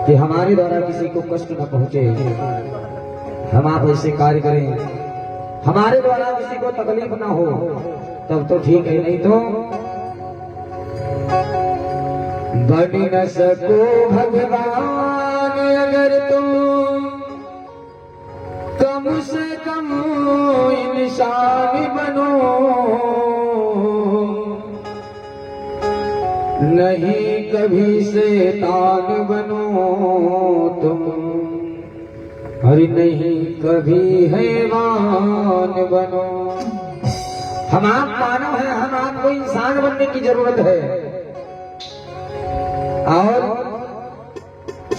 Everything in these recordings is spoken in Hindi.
कि हमारे द्वारा किसी को कष्ट न पहुंचे। हम आप ऐसे कार्य करें, हमारे द्वारा किसी को तकलीफ ना हो, तब तो ठीक है, नहीं तो बन न सको भगवान अगर तुम कम से कम इंसान बनो। नहीं कभी शैतान बनो तुम, अरे नहीं कभी हैवान बनो। हम आप मानव है, हम आपको इंसान बनने की जरूरत है। और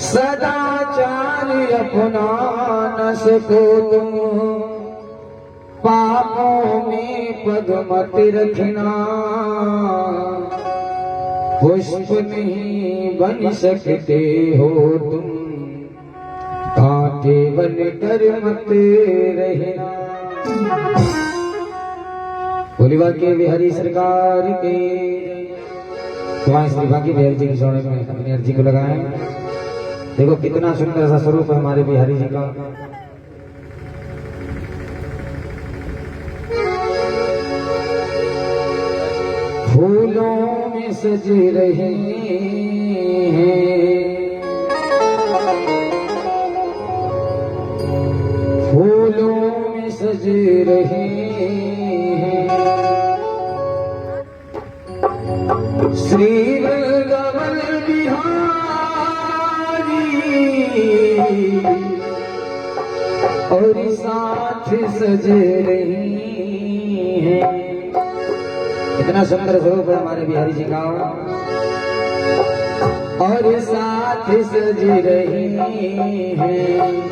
सदाचार अपना न सको तुम, पापों में पग मत रखना। पुष्प नहीं बन सकते हो तुम, कांटे बन कर मत रहना। बोली बाकी बिहारी सरकार के तुम्हारे श्री बाकी बिहारी जी के सोने में अपनी अर्जी को लगाएं। देखो कितना सुंदर सा स्वरूप है हमारे बिहारी जी का। फूलों में सज रहे हैं, फूलों में सज रहे हैं श्री वृंदावन बिहारी, और साथ सज रही हैं। इतना सुंदर स्वरूप है हमारे बिहारी जी का, और साथ सज रही हैं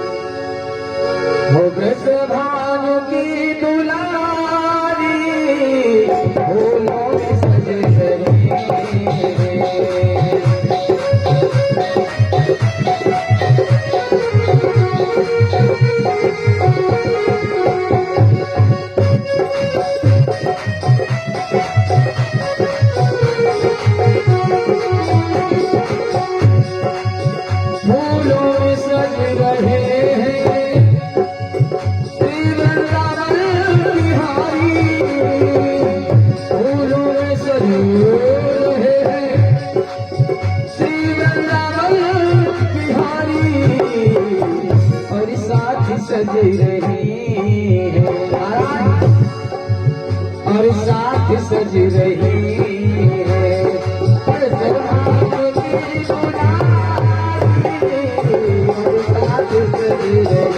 हो ब्रज भानु की दुलारी। फूलों में सज रही हैं। सज रही है और साथ सज रही है और साथ सज रही है।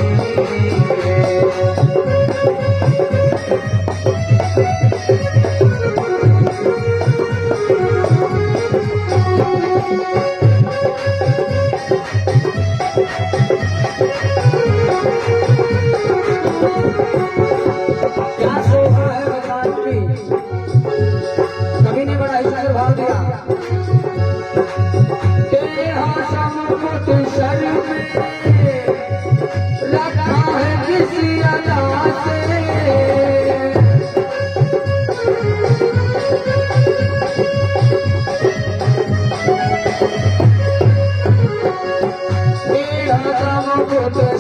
कभी नहीं बड़ा ऐसा भाव दिया सर में रखा है किसी अदा से।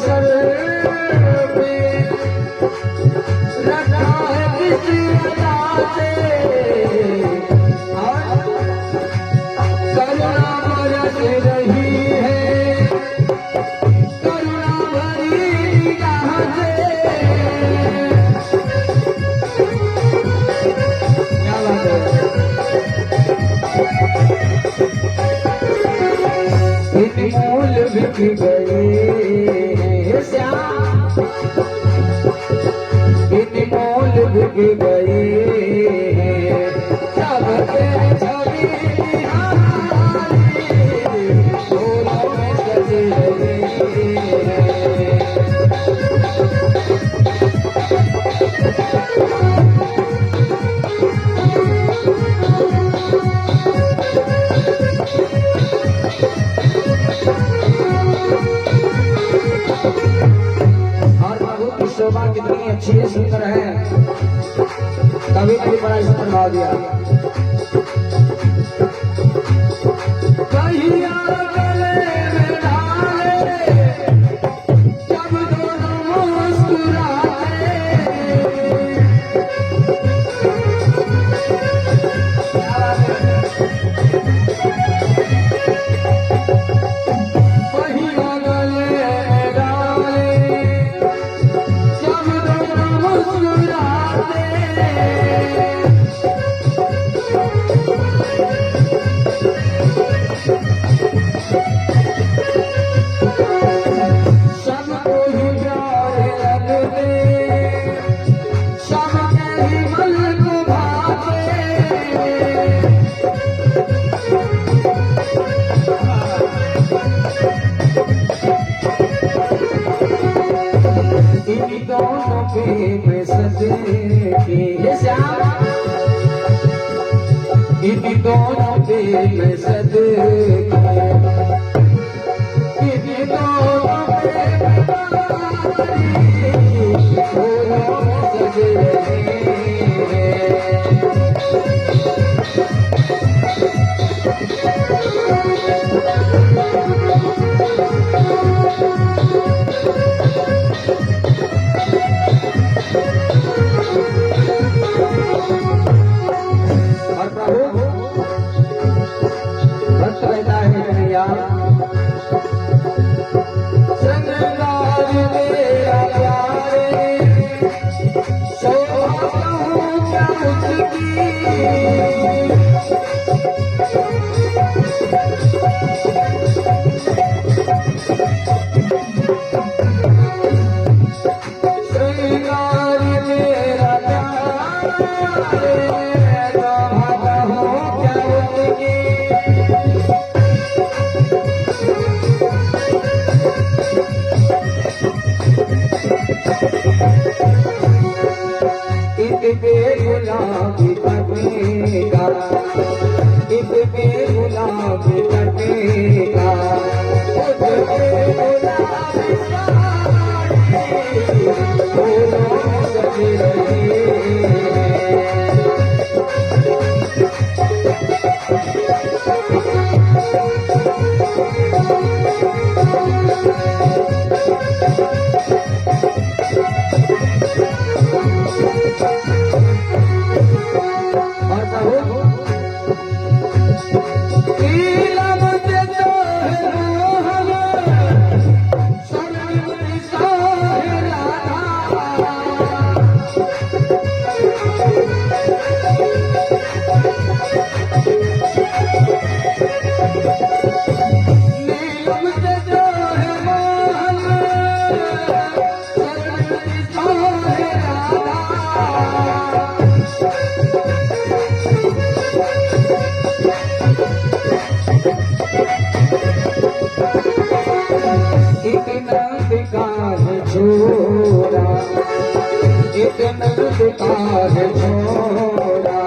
सर में रखा है किसी अदा से, करुणा बरस रही है, करुणा भरी निगाह से। क्या बात है। इन फूल बिक गए श्याम, इन फूल बिक गए सबके छवि शोभा कितनी अच्छी है, सुंदर है। कभी कभी बड़ा इस पर भाव दिया। कहिया गले में इन दोनों पे सद इन दोनों पे सज रहे गुलाबी कटेगा इसके गुलाबी कटेगा उसके गुलाबी सज रहे छोड़ा इतना दुकान छोड़ा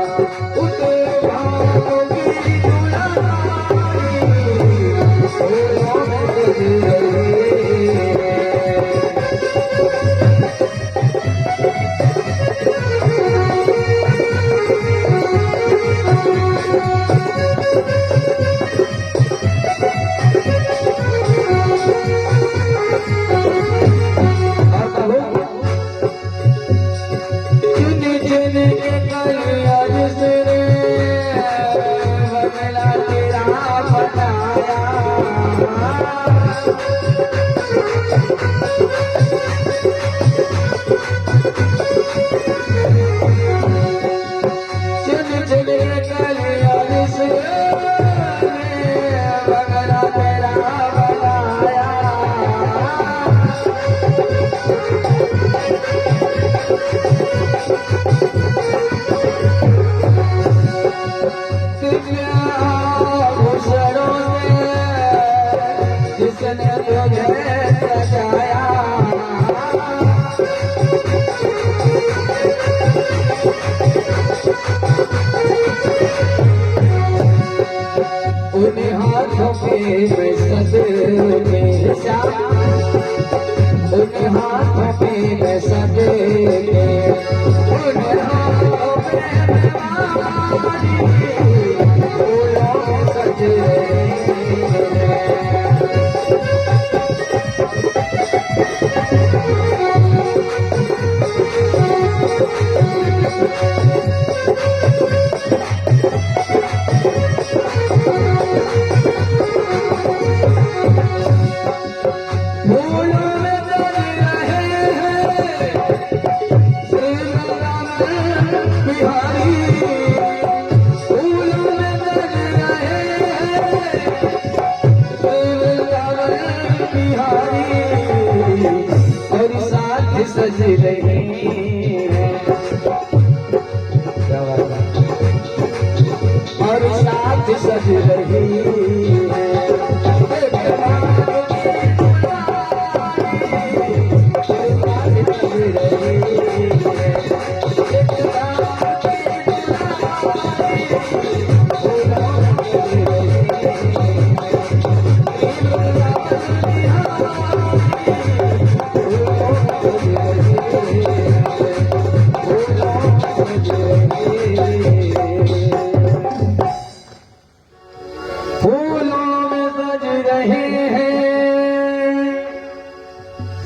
सज रही है, और साथ सज रही है।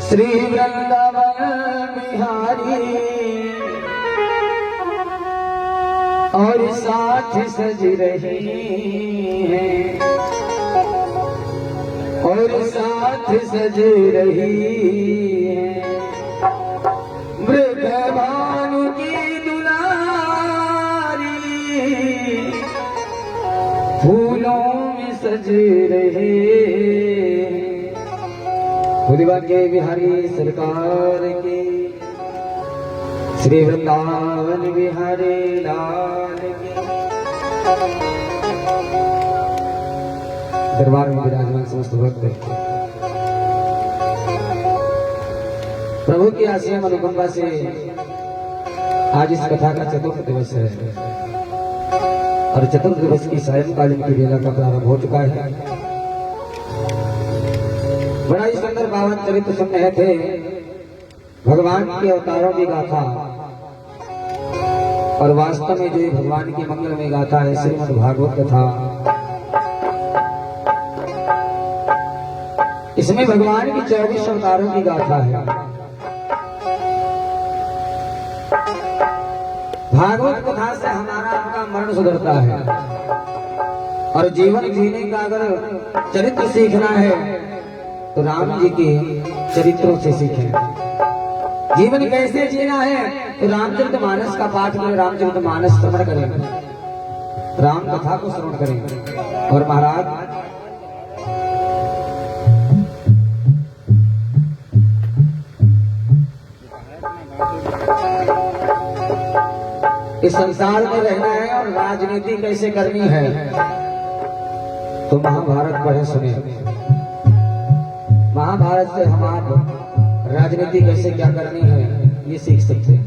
श्री वृंदावन बिहारी और साथ सज रही है, और साथ सज रही है। मृग भानु की दुलारी फूलों में सज रहे। बुधिवा के बिहारी सरकार की, श्री वृंदावन बिहारी लाल की। दरबार में विराजमान समस्त भक्त प्रभु की आसिया अनुकंपा से आज इस कथा का चतुर्थ दिवस है, और चतुर्थ दिवस की सायंकालीन की बेला का प्रारंभ हो चुका है। बड़ा ही सुंदर पावन चरित्र सुन रहे थे, भगवान के अवतारों की गाथा, और वास्तव में जो ये भगवान की मंगल में गाथा है श्रीमद् भागवत कथा। इसमें भगवान की 24 अवतारों की गाथा है। भागवत कथा से हमारा आपका मरण सुधरता है, और जीवन जीने का अगर चरित्र सीखना है तो राम जी के चरित्रों से सीखें। जीवन कैसे जीना है तो रामचरितमानस का पाठ करें, रामचरितमानस श्रवण करें, राम कथा को श्रवण करें। और महाराज इस संसार में रहना है और राजनीति कैसे करनी है तो महाभारत पढ़े सुने। महाभारत से हम आप राजनीति कैसे क्या करनी है ये सीख सकते हैं।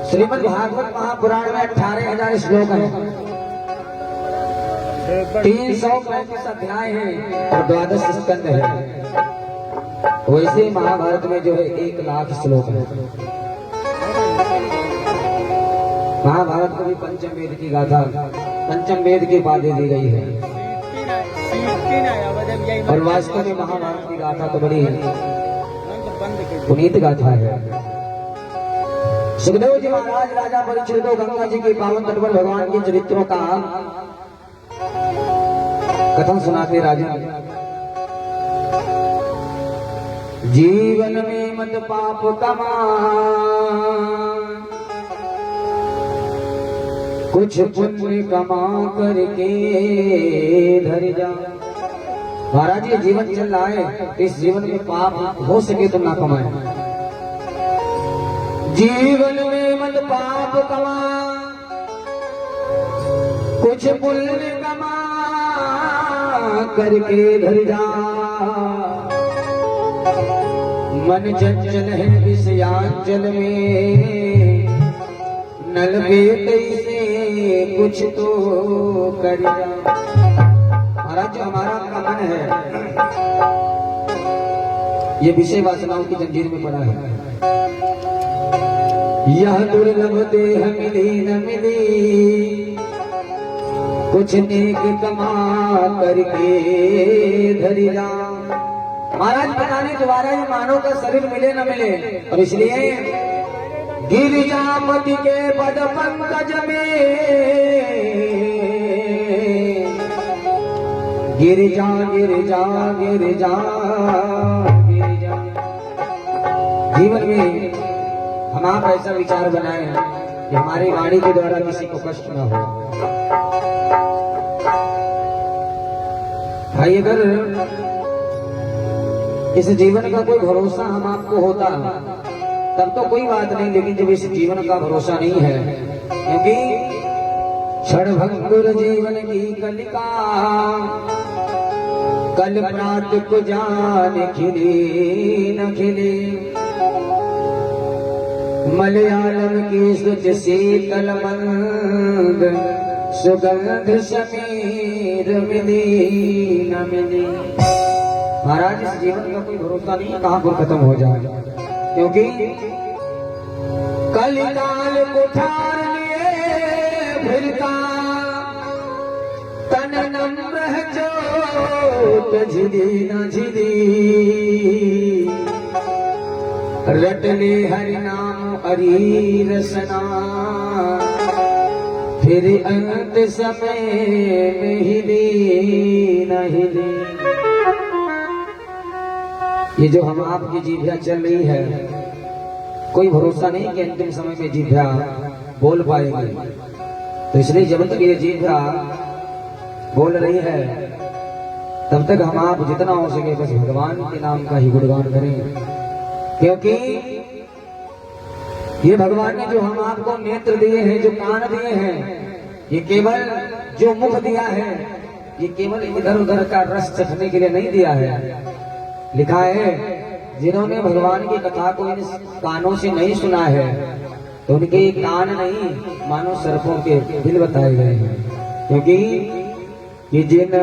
श्रीमद् भागवत महापुराण में 18,000 श्लोक हैं, 335 अध्याय हैं और 12 स्कंद है। वैसे महाभारत में जो है 1,00,000 श्लोक है। महाभारत को भी पंचम वेद की गाथा, पंचम वेद की बातें दी गई है, और वास्तव में महाभारत की गाथा तो बड़ी पुनीत गाथा है। सुखदेव जी महाराज राजा परीक्षित को गंगा जी के पावन तट पर भगवान के चरित्रों का कथन सुनाते। राजन, जीवन में मत पाप कमा, कुछ पुण्य कमा करके धर जा। महाराज ये जीवन चल रहा है, इस जीवन में पाप हो सके तो ना कमाए। जीवन में मत पाप कमा, कुछ पुण्य कमा करके धर जा। मन चंचल है विषयांचल में, नल पे कैसे कुछ तो कर जा। महाराज जो हमारा आपका मन है ये विषय वासनाओं की जंजीर में पड़ा है। यह दुर्लभ देह मिली न मिली, कुछ नेक कमा करके धरी जा। महाराज पता नहीं दोबारा ये मानव का शरीर मिले न मिले, और इसलिए गिरिजापति के पद पंकज में गिरिजा गिरिजा गिरिजा गिरिजा। जीवन में हम आप ऐसा विचार बनाए कि हमारी वाणी के द्वारा किसी को कष्ट न हो। भाई अगर इस जीवन का कोई भरोसा हम आपको होता तब तो कोई बात नहीं, लेकिन जब इस जीवन का भरोसा नहीं है, क्योंकि क्षण भंगुर जीवन की कलिका, कल प्रात को जान खिली न खिली, मलयालम की सुच शीतल मंद, सुगंध समीर मिली न मिली। महाराज इस जीवन का कोई भरोसा नहीं कहाँ पर खत्म हो जाए, क्योंकि कलिकाल कुठार लिए फिरता, तन नम्र है जोत झिली न झिली, रट ले हरि नाम हरि रसना, फिर अंत समय में हिली न हिली। ये जो हम आपकी जीभ्या चल रही है, कोई भरोसा नहीं कि अंतिम समय में जीभ्या बोल पाएगी, तो इसलिए जब तक ये जीभ्या बोल रही है तब तक हम आप जितना हो सके बस भगवान के नाम का ही गुणगान करें, क्योंकि ये भगवान ने जो हम आपको नेत्र दिए हैं, जो कान दिए हैं, ये केवल जो मुख दिया है, ये केवल इधर उधर का रस चखने के लिए नहीं दिया है। लिखा है जिन्होंने भगवान की कथा को इन कानों से नहीं सुना है, तो उनके कान नहीं मानो सर्पों के बिल बताए गए हैं, क्योंकि कि जिन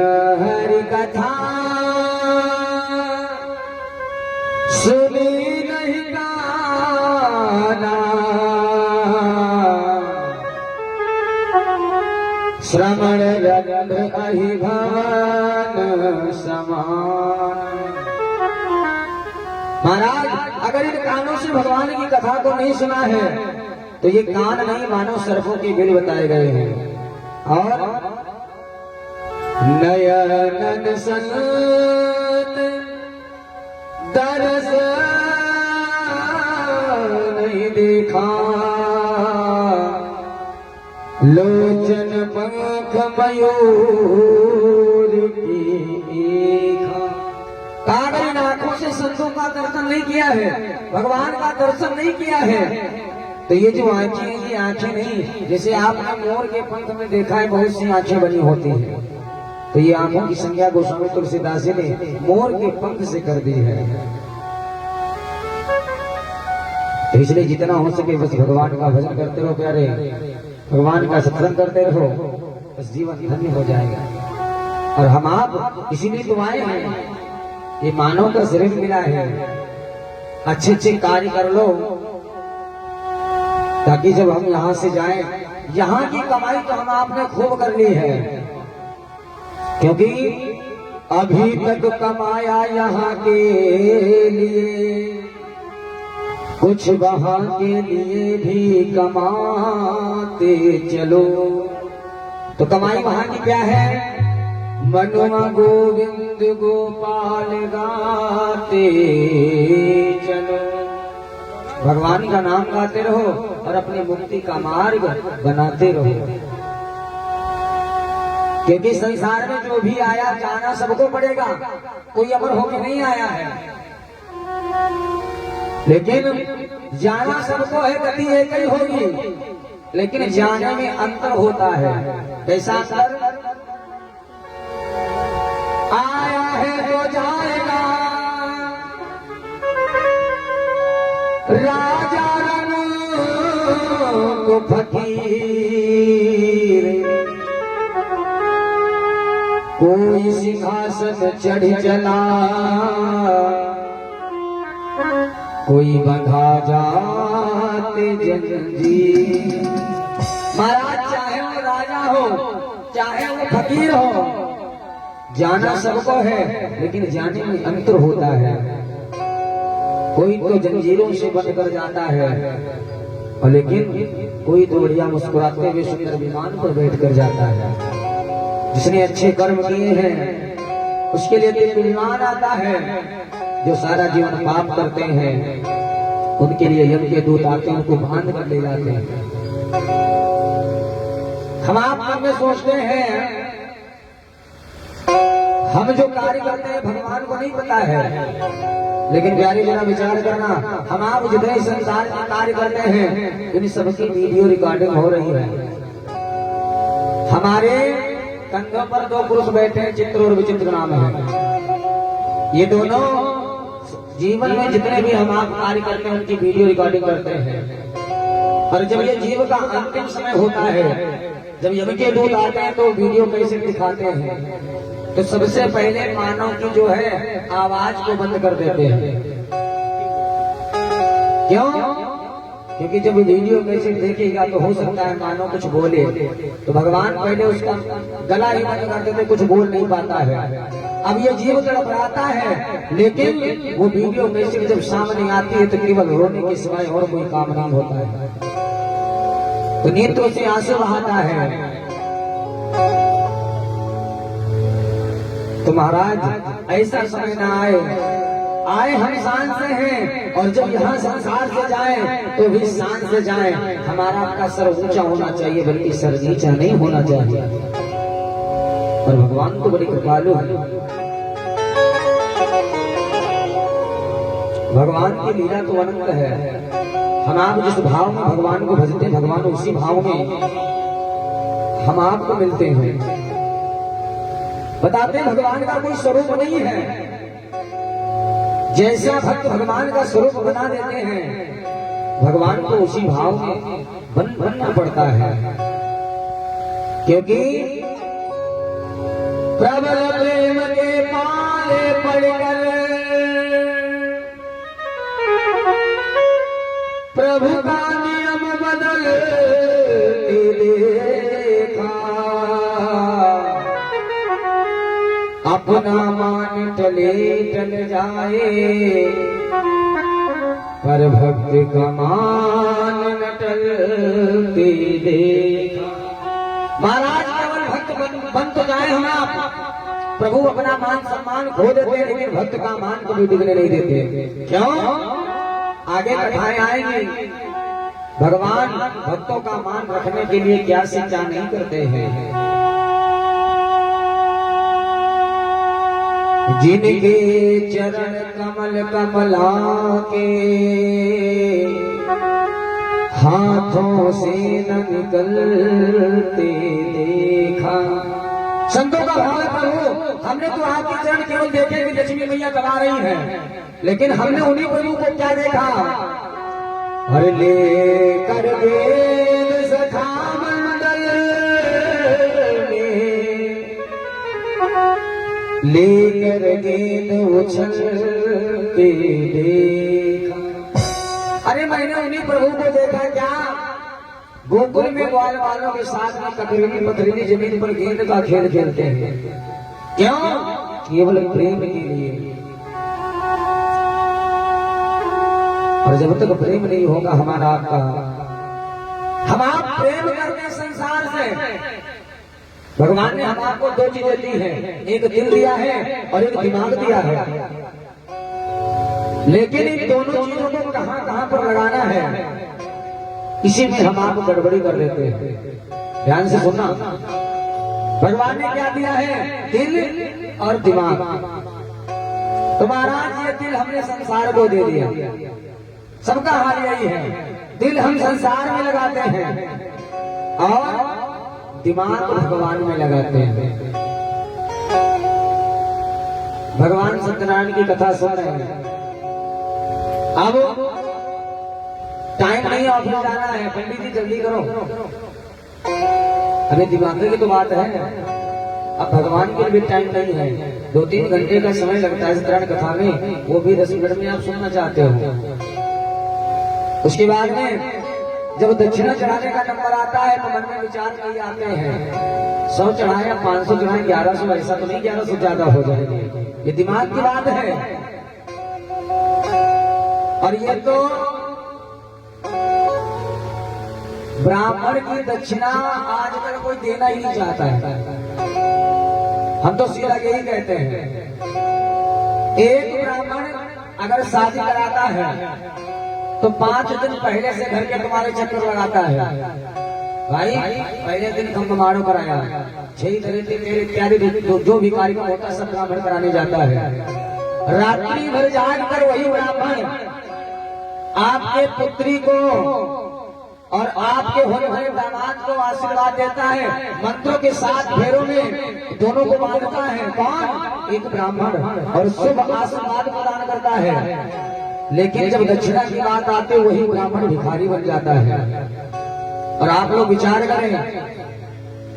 हरि कथा सुनी नहीं गाना, श्रवण रंग अहि भवन समान। महाराज अगर इन कानों से भगवान की कथा को नहीं सुना है, तो ये कान नहीं मानो सर्पों के बिल बताए गए हैं। और नयनन सनत दरस नहीं देखा, लोचन पंख मयूर की खा। कागज आंखों से संतों का दर्शन नहीं किया है, भगवान का दर्शन नहीं किया है, तो ये जो आंखें हैं, ये आंखें नहीं, जैसे आपने मोर के पंख में देखा है बहुत सी आंखें बनी होती हैं, तो ये आंखों की संज्ञा गोस्वामी तुलसीदास जी ने मोर के पंख से कर दी है। तो इसलिए जितना हो सके बस भगवान का भजन करते रहो प्यारे, भगवान का सत्संग करते रहो, बस जीवन धन्य हो जाएगा। और हम आप इसीलिए तो आए हैं, ये मानव का शरीर मिला है, अच्छे अच्छे कार्य कर लो, ताकि जब हम यहाँ से जाएं, यहाँ की कमाई तो हम आपने खूब कर ली है, क्योंकि अभी तक कमाया यहाँ के लिए, कुछ वहाँ के लिए भी कमाते चलो। तो कमाई वहाँ की क्या है? मनुआ गोविंद गोपाल गाते चलो, भगवान का नाम गाते रहो और अपनी मुक्ति का मार्ग बनाते रहो, क्योंकि संसार में जो भी आया जाना सबको पड़ेगा, कोई अमर होके नहीं आया है, लेकिन जाना सबको है, गति एक ही होगी, लेकिन जाने में अंतर होता है। कैसा अंतर? आया है तो जाएगा, राजा रंग को फकीर, कोई सिंहासन चढ़ चला, कोई बंधा जाते जंजीर। महाराज चाहे वो राजा हो, चाहे वो फकीर हो, जाना सबको है, लेकिन जाने में अंतर होता है। कोई तो जंजीरों से बंद कर जाता है, और लेकिन कोई तो बढ़िया मुस्कुराते हुए सुंदर विमान पर बैठ कर जाता है। जिसने अच्छे कर्म किए हैं उसके लिए तो विमान आता है, जो सारा जीवन पाप करते हैं उनके लिए यम के दूत आते हैं, उनको बांध कर ले जाते हैं। हम आप मन में सोचते हैं हम जो कार्य करते हैं भगवान को नहीं पता है, लेकिन प्यारे जरा विचार करना, हम आप जितने संसार में कार्य करते हैं इन सबकी वीडियो रिकॉर्डिंग हो रही है। हमारे कंधों पर दो पुरुष बैठे हैं, चित्र और विचित्र नाम है। ये दोनों जीवन में जितने भी हम आप कार्य करते हैं उनकी वीडियो रिकॉर्डिंग करते हैं। और जब ये जीव का अंतिम समय होता है, जब यम के दूत आते हैं तो वीडियो कैसे दिखाते हैं, तो सबसे पहले मानव की जो है आवाज को बंद कर देते हैं। क्यों? क्योंकि जब वीडियो कैसे देखेगा तो हो सकता है मानव कुछ बोले, तो भगवान पहले उसका गला ही बंद कर देते, कुछ बोल नहीं पाता है। अब ये जीव तड़पड़ाता है, लेकिन वो वीडियो कैसे जब सामने आती है तो केवल रोने के सिवाय और कोई काम नहीं होता है, तो नेत्रों से आंसू बहाता है। तो महाराज ऐसा समय ना आए हम शान से हैं, और जब यहाँ संसार से जाए तो भी शान से जाए। हमारा आपका सर ऊंचा होना चाहिए, बल्कि सर नीचा नहीं होना चाहिए। और भगवान को बड़ी कृपालु है, भगवान की लीला तो अनंत है। हम आप जिस भाव में भगवान को भजते हैं, भगवान उसी भाव में हम आपको मिलते हैं। बताते हैं भगवान का कोई स्वरूप नहीं है, जैसा भक्त भगवान का स्वरूप बना देते हैं, भगवान को उसी भाव में बनना पड़ता है। क्योंकि प्रबल प्रेम के पाले पड़कर प्रभु का नियम बदल देखा, अपना मान टले टल जाए, पर भक्त का मान न टलते देखा। महाराज केवल भक्त बन तो जाए हम आप, प्रभु अपना मान सम्मान खो देते हैं, लेकिन भक्त का मान कभी बिगड़ने नहीं देते। क्यों? आगे कथाएं आएंगी, भगवान भक्तों का मान रखने के लिए क्या से क्या नहीं करते हैं। जिनके चरण कमल कमला के हाथों से न निकलते देखा। संतों का भाव है, प्रभु हमने तो आपके चरण केवल देखे कि लक्ष्मी मैया कमा रही हैं, लेकिन हमने उन्हीं प्रभु को क्या देखा? हर ले कर वेद सखा मंडल लेकर गेंद उछलते देखा। अरे मैंने उन्हीं प्रभु को देखा क्या? गोकुल में ग्वाल वालों के साथ में कतरीली पथरीली जमीन पर गेंद का खेल खेलते हैं। क्यों? केवल प्रेम के लिए। और जब तक प्रेम नहीं होगा हमारा आपका, हम आप प्रेम करते हैं संसार से। भगवान ने हम आपको दो चीजें दी हैं, एक दिल दिया है और एक दिमाग दिया है, लेकिन इन दोनों चीजों को कहां कहां पर लगाना है, इसी में हम आपको गड़बड़ी कर देते हैं। ध्यान से सुनना, भगवान ने क्या दिया है? दिल और दिमाग। तो महाराज ये दिल हमने संसार को दे दिया, सबका हाल यही है। दिल हम संसार में लगाते हैं और दिमाग भगवान में लगाते हैं। भगवान सत्यनारायण की कथा सुन रहे हैं, अब टाइम नहीं, ऑफिस जाना है, पंडित जी जल्दी करो। अरे दिमाग की तो बात है, अब भगवान के लिए भी टाइम नहीं है, 2-3 घंटे का समय लगता है सत्यनारायण कथा में, वो भी 10 मिनट में आप सुनना चाहते हो। उसके बाद में जब दक्षिणा चढ़ाने का नंबर आता है तो मन में विचार नहीं आते हैं, 100 चढ़ाए 500 चढ़ाए 1100, ऐसा तो नहीं 1100 ज्यादा हो जाएंगे। ये दिमाग की बात है। और ये तो ब्राह्मण की दक्षिणा आजकल कोई देना ही नहीं चाहता है। हम तो सीधा यही कहते हैं, एक ब्राह्मण अगर शादी कराता है तो 5 दिन पहले से घर के तुम्हारे चक्कर लगाता है। भाई पहले दिन खम्भमाड़ो कराया, 6 खरीदे तेल इत्यादि जो भी कार्यक्रम होता है सब ब्राह्मण कराने जाता है। रात्रि भर जाग कर वही ब्राह्मण आपके पुत्री को और आपके होने वाले दामाद को आशीर्वाद देता है, मंत्रों के साथ फेरों में दोनों को बांधता है। कौन? एक ब्राह्मण, और शुभ आशीर्वाद प्रदान करता है। लेकिन जब दक्षिणा की बात आती है वही ब्राह्मण भिखारी बन जाता है। और आप लोग विचार करें,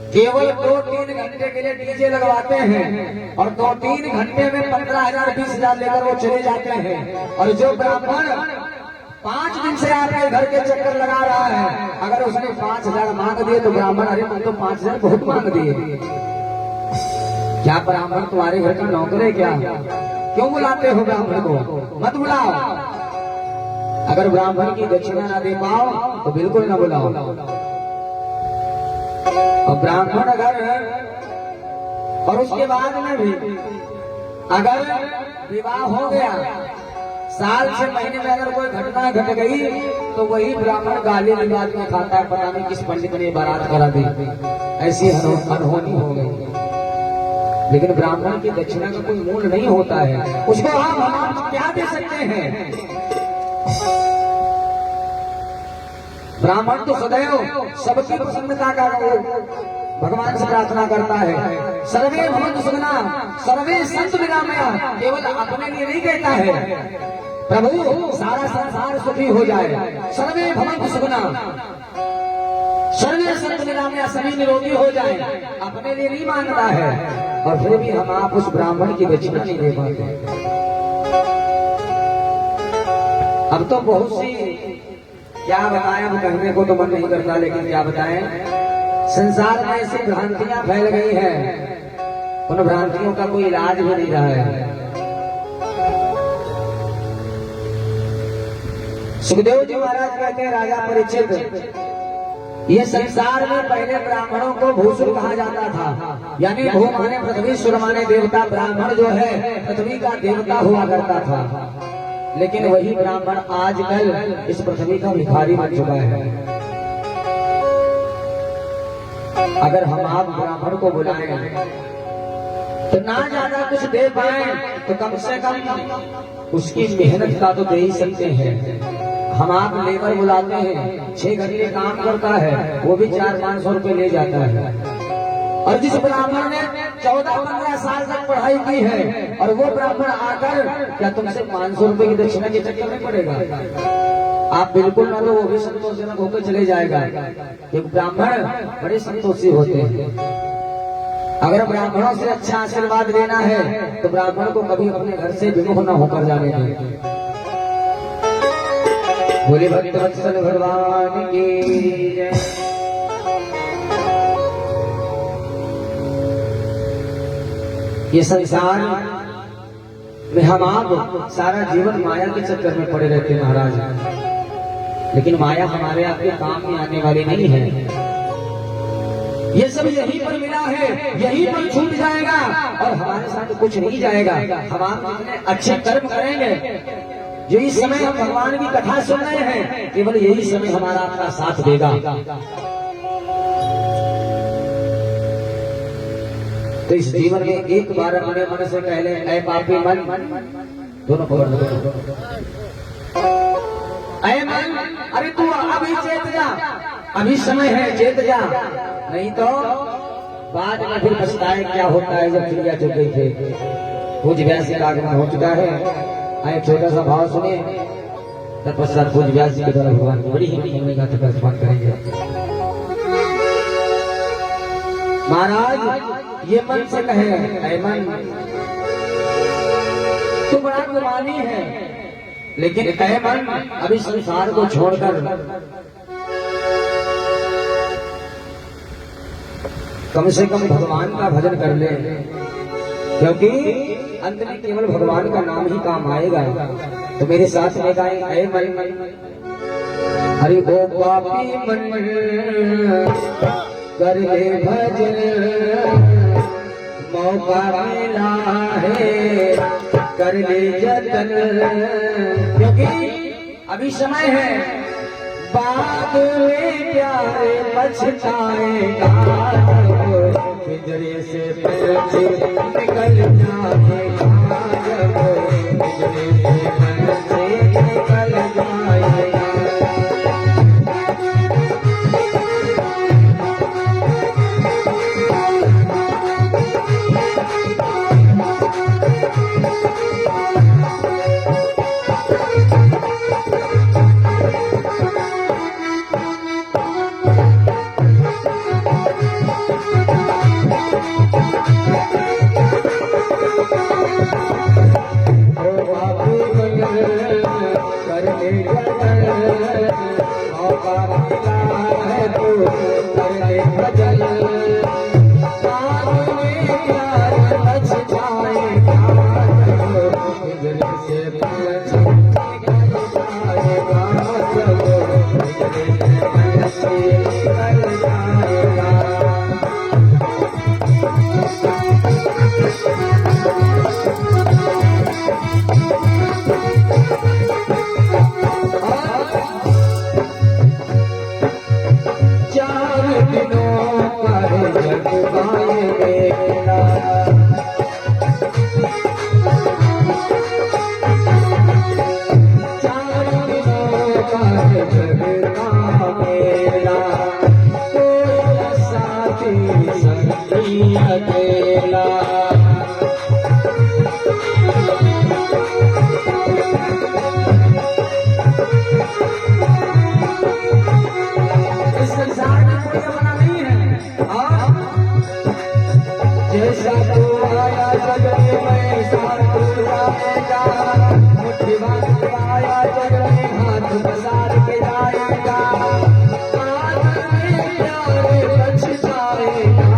केवल 2-3 घंटे के लिए डीजे लगवाते हैं और 2-3 घंटे में 15,000 20,000 लेकर वो चले जाते हैं। और जो ब्राह्मण 5 दिन से आपके घर के चक्कर लगा रहा है, अगर उसने 5,000 मांग दिए तो ब्राह्मण, अरे तुम तो 5,000 बहुत मांग दिए, क्या ब्राह्मण तुम्हारे घर का नौकर है क्या? क्यों बुलाते हो ब्राह्मण को? मत बुलाओ। अगर ब्राह्मण की दक्षिणा ना दे पाओ तो बिल्कुल ना बुलाओ। और ब्राह्मण अगर, और उसके बाद में भी अगर विवाह हो गया, साल 6 महीने में अगर कोई घटना घट गई तो वही ब्राह्मण गाली विवाद में खाता है, पता नहीं किस पंडित ने बारात करा दी, ऐसी अनहोनी हो गई। लेकिन ब्राह्मण की दक्षिणा का कोई मूल नहीं होता है, उसको हम क्या दे सकते हैं? ब्राह्मण तो सदैव सबकी प्रसन्नता का भगवान से प्रार्थना करता है। सर्वे भवन्तु सुखिनः सर्वे सन्तु निरामया, केवल अपने लिए नहीं कहता है, प्रभु सारा संसार सुखी हो जाए। सर्वे भवन्तु सुखिनः सर्वे सन्तु निरामया, सभी निरोगी हो जाए, अपने लिए नहीं मांगता है। और फिर भी हम आप उस ब्राह्मण की दक्षिणा नहीं दे पाते। अब तो बहुत सी, क्या बताएं, अब कहने को तो मन नहीं करता, लेकिन क्या बताएं, संसार में ऐसी भ्रांतियां फैल गई हैं, उन भ्रांतियों का कोई इलाज भी नहीं रहा है। सुखदेव जी महाराज कहते हैं, राजा परीक्षित, ये संसार में पहले ब्राह्मणों को भूसुर कहा जाता था, यानी भू माने पृथ्वी, सुर माने देवता। ब्राह्मण जो है पृथ्वी का देवता हुआ करता था। लेकिन वही ब्राह्मण आजकल इस पृथ्वी का भिखारी बन चुका है। अगर हम आप ब्राह्मण को बुलाएं तो ना ज्यादा कुछ दे पाए तो कम से कम उसकी मेहनत का तो दे ही सकते हैं। हम आप लेबर बुलाते हैं, 6 घंटे काम करता है, वो भी 400-500 रुपए ले जाता है। और जिस ब्राह्मण ने 14-15 साल तक पढ़ाई की है और वो ब्राह्मण आकर क्या तुमसे 500 रुपए की दक्षिणा के चक्कर में पड़ेगा? आप बिल्कुल ना, तो वो भी संतोषजनक होकर चले जाएगा, क्योंकि ब्राह्मण बड़े संतोषी होते हैं। अगर ब्राह्मणों से अच्छा आशीर्वाद लेना है तो ब्राह्मण को कभी अपने घर से विमुख न होकर जाने दें। बोले भक्तवत्सल भगवान की जय। ये संसार में हम आप सारा जीवन माया के चक्कर में पड़े रहते हैं महाराज, लेकिन माया हमारे आपके काम में आने वाली नहीं है। ये सब यहीं पर मिला है, यहीं पर छूट जाएगा और हमारे साथ कुछ नहीं जाएगा। हम आप जितने अच्छे कर्म करेंगे, जो इस समय हम भगवान की कथा सुन रहे हैं, केवल यही समय हमारा आपका साथ देगा। तो इस जीवन में एक बार अपने मन से कह ले, ऐ पापी मन, दोनों पकड़ लो, ऐ मन, अरे तू अभी चेत जा, अभी समय है, चेत जा, नहीं तो बाद में फिर पछताए क्या होता है जब चिड़िया चुग गई थे। पूज व्यास का आगमन हो चुका है। आए छोटा सा भाव सुने, तत्पश्चात पूज व्यास जी के द्वारा भगवान की बड़ी ही महिमा का तर्पण करेंगे। महाराज ये मन से कहे, ऐ मन तू बड़ा गुमानी है, लेकिन ऐ मन अभी संसार को छोड़कर कम से कम भगवान का भजन कर ले, क्योंकि अंत में केवल भगवान का नाम ही काम आएगा। तो मेरे साथ में गाएं, ऐ मन हरि ओ पापी मन कर ले भजन, मौका मिला है कर ले जतन, क्योंकि अभी समय है, बाद में प्यारे पछताएगा, पिंजरे से पंछी निकल जाएगा, पिंजरे से पंछी निकल जाएगा। अकेला इस संसार में कोई अपना नहीं है, और जैसा तू आया जग में वैसा तू जाएगा, मुट्ठी बांध आया जग में हाथ पसार के जाएगा, बाद में प्यारे पछताएगा,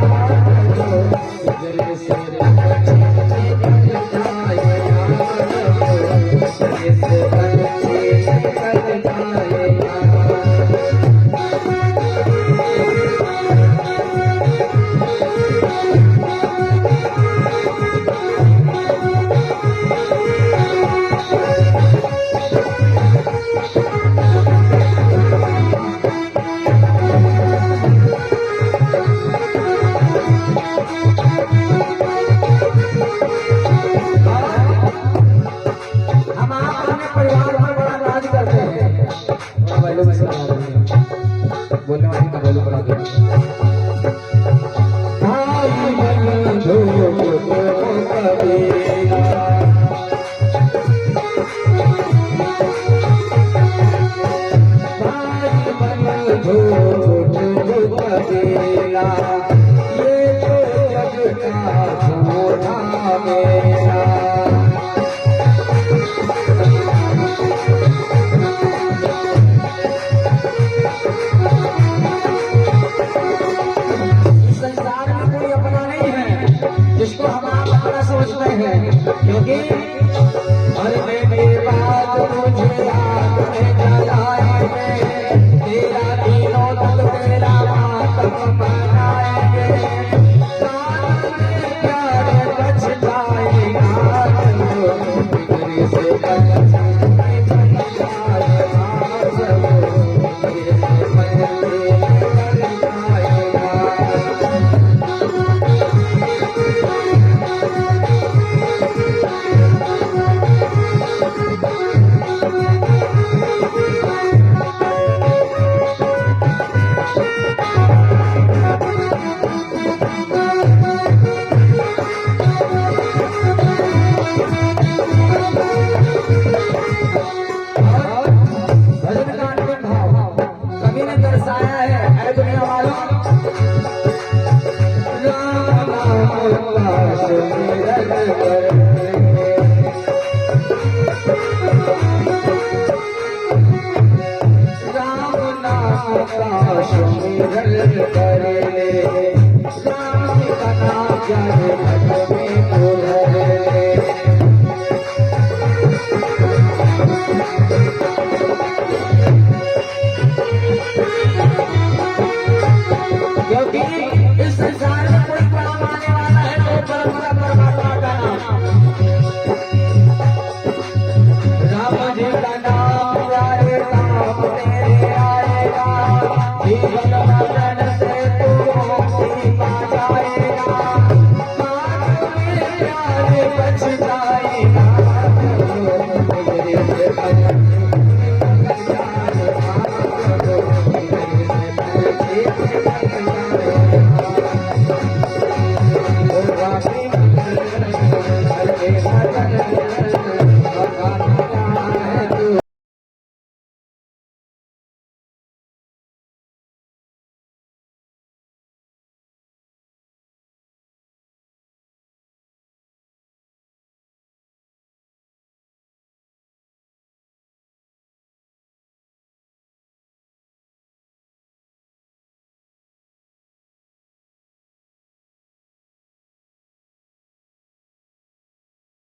पिंजरे से पंछी निकल जाएगा, पिंजरे से पंछी निकल जाएगा। बोलने वाली का बोलो बना दो। भाई बंधु कबीरा, भाई बंधु कबीरा, ये तो जग का सौदा मेरा। जिसको हम अपना सोचते हैं, क्योंकि मरने के बाद मुझे याद है जलाएंगे, तेरा तीनों दल तेरा मातम मनाएंगे, बाद में प्यारे पछताएगा, पिंजरे से पंछी